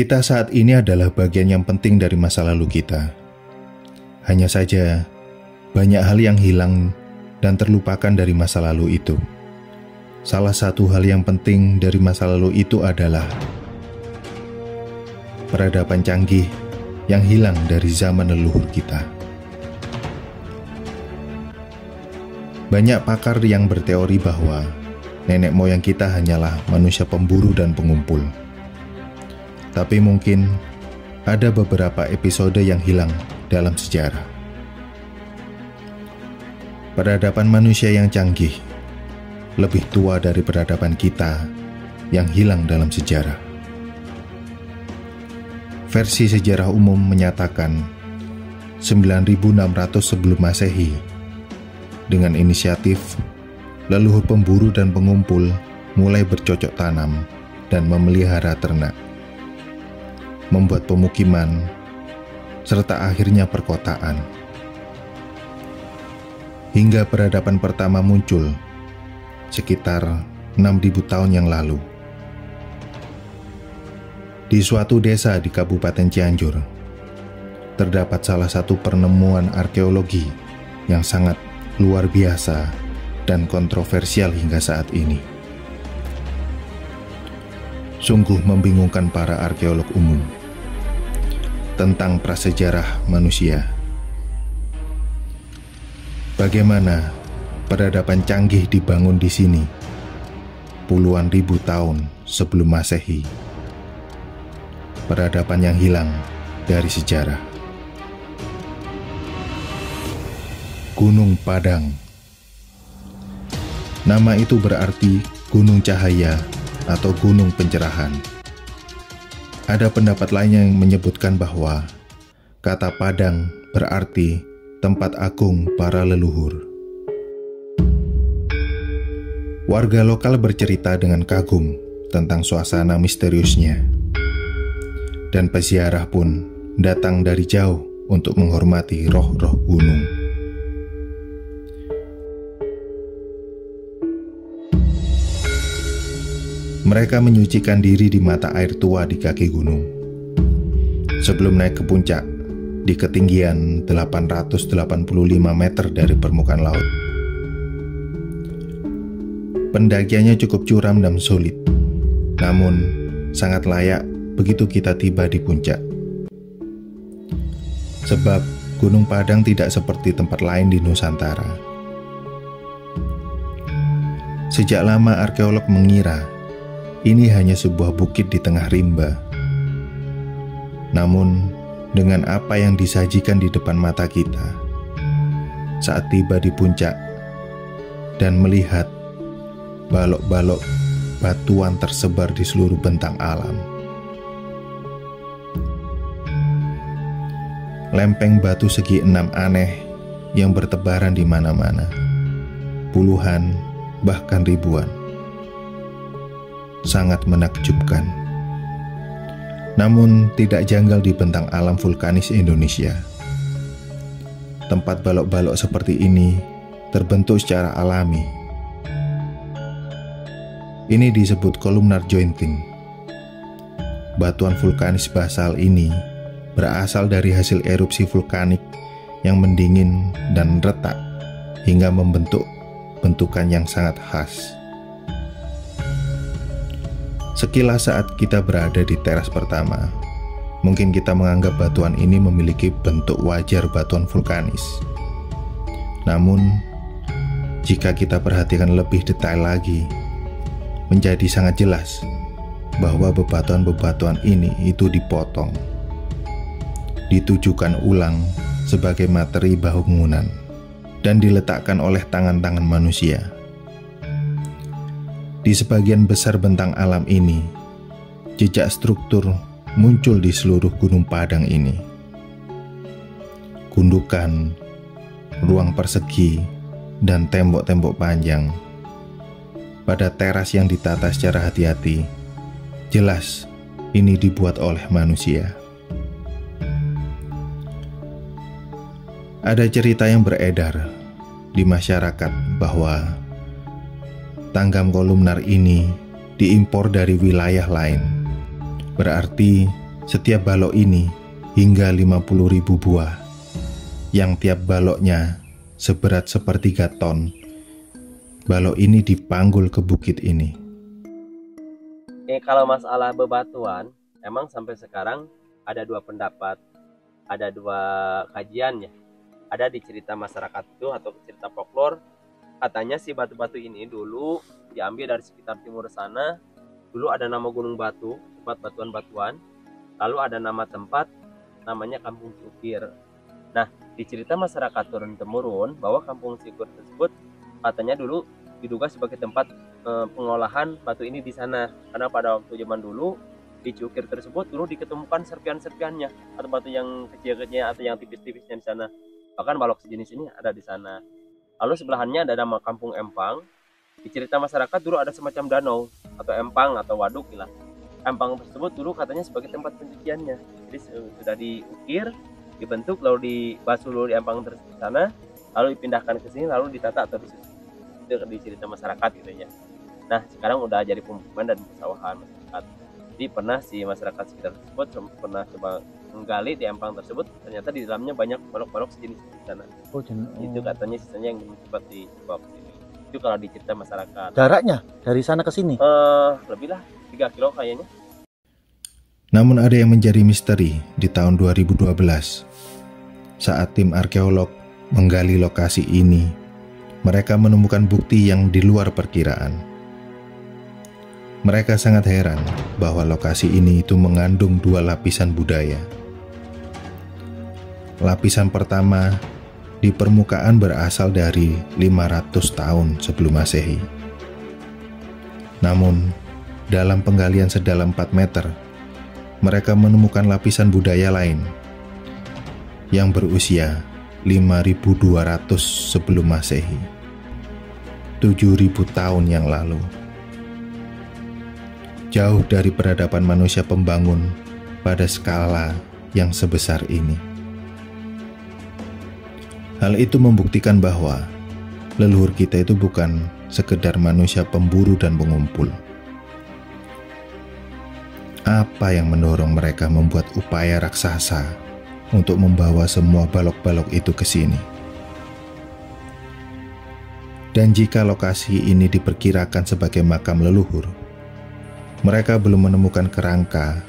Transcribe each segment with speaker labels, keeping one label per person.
Speaker 1: Kita saat ini adalah bagian yang penting dari masa lalu kita. Hanya saja, banyak hal yang hilang dan terlupakan dari masa lalu itu. Salah satu hal yang penting dari masa lalu itu adalah peradaban canggih yang hilang dari zaman leluhur kita. Banyak pakar yang berteori bahwa nenek moyang kita hanyalah manusia pemburu dan pengumpul. Tapi mungkin ada beberapa episode yang hilang dalam sejarah. Peradaban manusia yang canggih lebih tua dari peradaban kita yang hilang dalam sejarah. Versi sejarah umum menyatakan 9600 sebelum Masehi, dengan inisiatif leluhur pemburu dan pengumpul mulai bercocok tanam dan memelihara ternak, membuat pemukiman, serta akhirnya perkotaan. Hingga peradaban pertama muncul sekitar 6000 tahun yang lalu. Di suatu desa di Kabupaten Cianjur, terdapat salah satu penemuan arkeologi yang sangat luar biasa dan kontroversial hingga saat ini. Sungguh membingungkan para arkeolog umum tentang prasejarah manusia. Bagaimana peradaban canggih dibangun di sini puluhan ribu tahun sebelum Masehi. Peradaban yang hilang dari sejarah. Gunung Padang. Nama itu berarti gunung cahaya atau gunung pencerahan. Ada pendapat lain yang menyebutkan bahwa kata Padang berarti tempat agung para leluhur. Warga lokal bercerita dengan kagum tentang suasana misteriusnya, dan peziarah pun datang dari jauh untuk menghormati roh-roh gunung. Mereka menyucikan diri di mata air tua di kaki gunung sebelum naik ke puncak di ketinggian 885 meter dari permukaan laut. Pendakiannya cukup curam dan sulit, namun sangat layak begitu kita tiba di puncak. Sebab Gunung Padang tidak seperti tempat lain di Nusantara. Sejak lama arkeolog mengira ini hanya sebuah bukit di tengah rimba. Namun, dengan apa yang disajikan di depan mata kita saat tiba di puncak dan melihat balok-balok batuan tersebar di seluruh bentang alam, lempeng batu segi 6 aneh yang bertebaran di mana-mana, puluhan bahkan ribuan, sangat menakjubkan. Namun tidak janggal di bentang alam vulkanis Indonesia. Tempat balok-balok seperti ini terbentuk secara alami. Ini disebut columnar jointing. Batuan vulkanis basal ini berasal dari hasil erupsi vulkanik yang mendingin dan retak hingga membentuk bentukan yang sangat khas. Sekilas saat kita berada di teras pertama, mungkin kita menganggap batuan ini memiliki bentuk wajar batuan vulkanis. Namun, jika kita perhatikan lebih detail lagi, menjadi sangat jelas bahwa bebatuan-bebatuan ini itu dipotong, ditujukan ulang sebagai materi bangunan, dan diletakkan oleh tangan-tangan manusia. Di sebagian besar bentang alam ini, jejak struktur muncul di seluruh Gunung Padang ini. Gundukan, ruang persegi, dan tembok-tembok panjang pada teras yang ditata secara hati-hati, jelas ini dibuat oleh manusia. Ada cerita yang beredar di masyarakat bahwa tanggam kolumnar ini diimpor dari wilayah lain. Berarti Setiap balok ini hingga 50.000 buah, yang tiap baloknya seberat sepertiga ton. Balok ini dipanggul ke bukit ini.
Speaker 2: Kalau masalah bebatuan, emang sampai sekarang ada dua pendapat, ada dua kajian ya. Ada di cerita masyarakat itu atau cerita folklore, katanya si batu-batu ini dulu diambil dari sekitar timur sana. Dulu ada nama Gunung Batu, tempat batuan-batuan. Lalu ada nama tempat, namanya Kampung Cikukir. Nah, di cerita masyarakat turun-temurun bahwa Kampung Cikukir tersebut katanya dulu diduga sebagai tempat pengolahan batu ini di sana. Karena pada waktu zaman dulu di Cikukir tersebut dulu diketemukan serpian-serpiannya atau batu yang kecil-kecilnya atau yang tipis-tipisnya di sana. Bahkan balok sejenis ini ada di sana. Lalu sebelahannya ada nama Kampung Empang. Di cerita masyarakat dulu ada semacam danau atau empang atau waduk lah. Empang tersebut dulu katanya sebagai tempat pencuciannya. Jadi sudah diukir, dibentuk, lalu dibasuh dulu di empang tersebut sana, lalu dipindahkan ke sini, lalu ditata atau disusun. Itu di cerita masyarakat gitu ya. Nah, sekarang udah jadi pemukiman dan persawahan masyarakat. Jadi pernah si masyarakat sekitar tersebut pernah coba menggali di empang tersebut, ternyata di dalamnya banyak balok-balok sejenis di sana. Itu katanya sisanya yang sempat dibawa ke sini. Itu kalau di cerita masyarakat.
Speaker 3: Jaraknya dari sana ke sini?
Speaker 2: Lebih lah 3 kilo kayaknya.
Speaker 1: Namun ada yang menjadi misteri di tahun 2012 saat tim arkeolog menggali lokasi ini. Mereka menemukan bukti yang di luar perkiraan. Mereka sangat heran bahwa lokasi ini itu mengandung 2 lapisan budaya. Lapisan pertama di permukaan berasal dari 500 tahun sebelum Masehi. Namun, dalam penggalian sedalam 4 meter, mereka menemukan lapisan budaya lain yang berusia 5.200 sebelum Masehi, 7.000 tahun yang lalu. Jauh dari peradaban manusia pembangun pada skala yang sebesar ini. Hal itu membuktikan bahwa leluhur kita itu bukan sekedar manusia pemburu dan pengumpul. Apa yang mendorong mereka membuat upaya raksasa untuk membawa semua balok-balok itu ke sini? Dan jika lokasi ini diperkirakan sebagai makam leluhur, mereka belum menemukan kerangka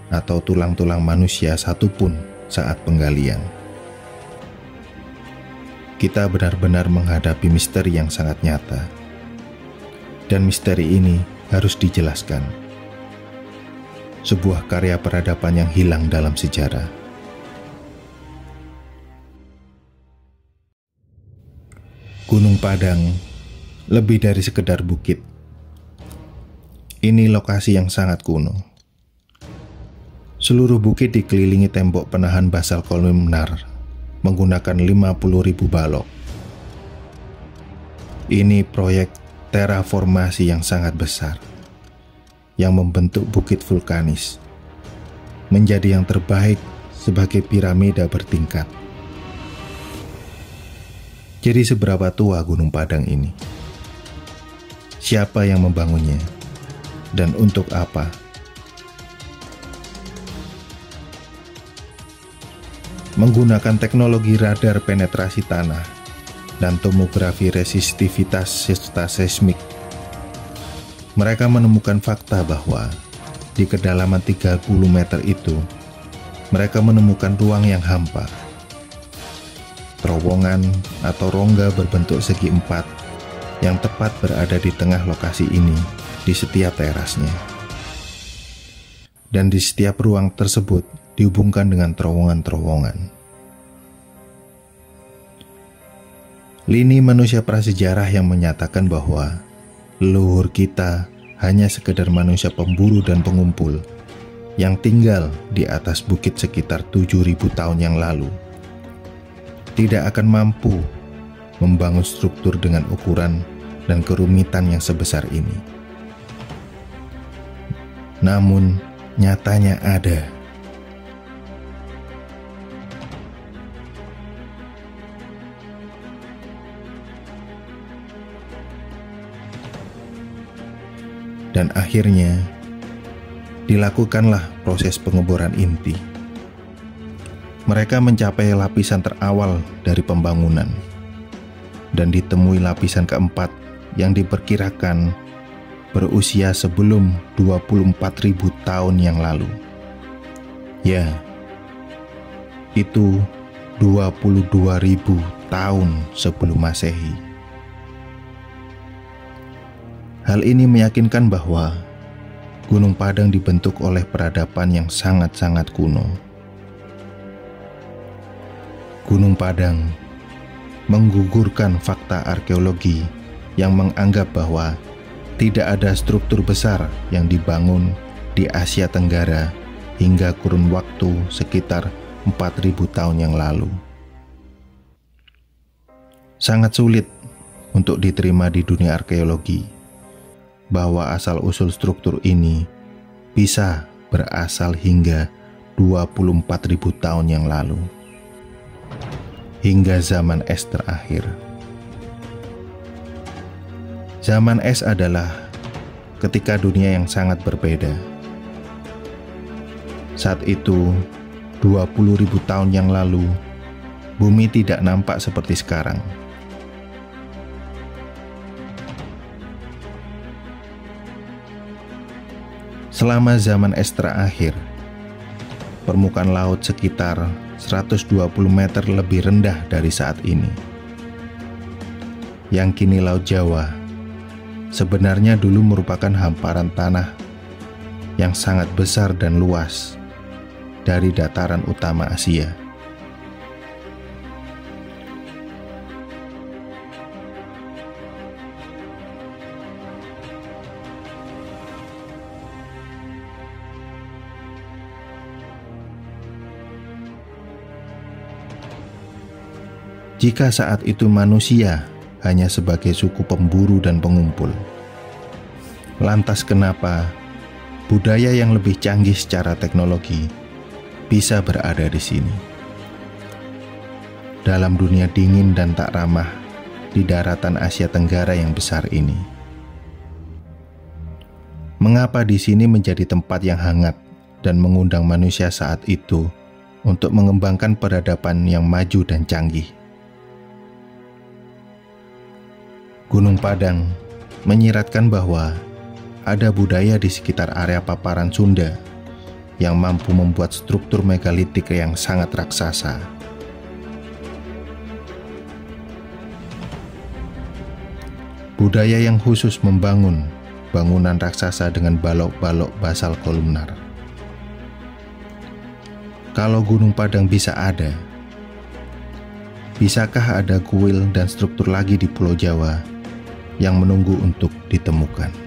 Speaker 1: atau tulang-tulang manusia satupun saat penggalian. Kita benar-benar menghadapi misteri yang sangat nyata. Dan misteri ini harus dijelaskan. Sebuah karya peradaban yang hilang dalam sejarah. Gunung Padang lebih dari sekedar bukit. Ini lokasi yang sangat kuno. Seluruh bukit dikelilingi tembok penahan basal kolumnar menggunakan 50.000 balok. Ini proyek terraformasi yang sangat besar yang membentuk bukit vulkanis menjadi yang terbaik sebagai piramida bertingkat. Jadi seberapa tua Gunung Padang ini? Siapa yang membangunnya? Dan untuk apa? Menggunakan teknologi radar penetrasi tanah dan tomografi resistivitas serta seismik, mereka menemukan fakta bahwa di kedalaman 30 meter itu, mereka menemukan ruang yang hampa. Terowongan atau rongga berbentuk segi empat yang tepat berada di tengah lokasi ini di setiap terasnya. Dan di setiap ruang tersebut dihubungkan dengan terowongan-terowongan. Lini manusia prasejarah yang menyatakan bahwa leluhur kita hanya sekedar manusia pemburu dan pengumpul yang tinggal di atas bukit sekitar 7.000 tahun yang lalu, tidak akan mampu membangun struktur dengan ukuran dan kerumitan yang sebesar ini. Namun, nyatanya ada. Dan akhirnya, dilakukanlah proses pengeboran inti. Mereka mencapai lapisan terawal dari pembangunan dan ditemui lapisan keempat yang diperkirakan berusia sebelum 24.000 tahun yang lalu. Ya, itu 22.000 tahun sebelum Masehi. Hal ini meyakinkan bahwa Gunung Padang dibentuk oleh peradaban yang sangat-sangat kuno. Gunung Padang menggugurkan fakta arkeologi yang menganggap bahwa tidak ada struktur besar yang dibangun di Asia Tenggara hingga kurun waktu sekitar 4.000 tahun yang lalu. Sangat sulit untuk diterima di dunia arkeologi bahwa asal-usul struktur ini bisa berasal hingga 24.000 tahun yang lalu, hingga zaman es terakhir. Zaman es adalah ketika dunia yang sangat berbeda. Saat itu, 20.000 tahun yang lalu, bumi tidak nampak seperti sekarang. Selama zaman es terakhir, permukaan laut sekitar 120 meter lebih rendah dari saat ini. Yang kini Laut Jawa sebenarnya dulu merupakan hamparan tanah yang sangat besar dan luas dari dataran utama Asia. Jika saat itu manusia hanya sebagai suku pemburu dan pengumpul, lantas kenapa budaya yang lebih canggih secara teknologi bisa berada di sini? Dalam dunia dingin dan tak ramah di daratan Asia Tenggara yang besar ini. Mengapa di sini menjadi tempat yang hangat dan mengundang manusia saat itu untuk mengembangkan peradaban yang maju dan canggih? Gunung Padang menyiratkan bahwa ada budaya di sekitar area paparan Sunda yang mampu membuat struktur megalitik yang sangat raksasa. Budaya yang khusus membangun bangunan raksasa dengan balok-balok basal kolumnar. Kalau Gunung Padang bisa ada, bisakah ada kuil dan struktur lagi di Pulau Jawa yang menunggu untuk ditemukan?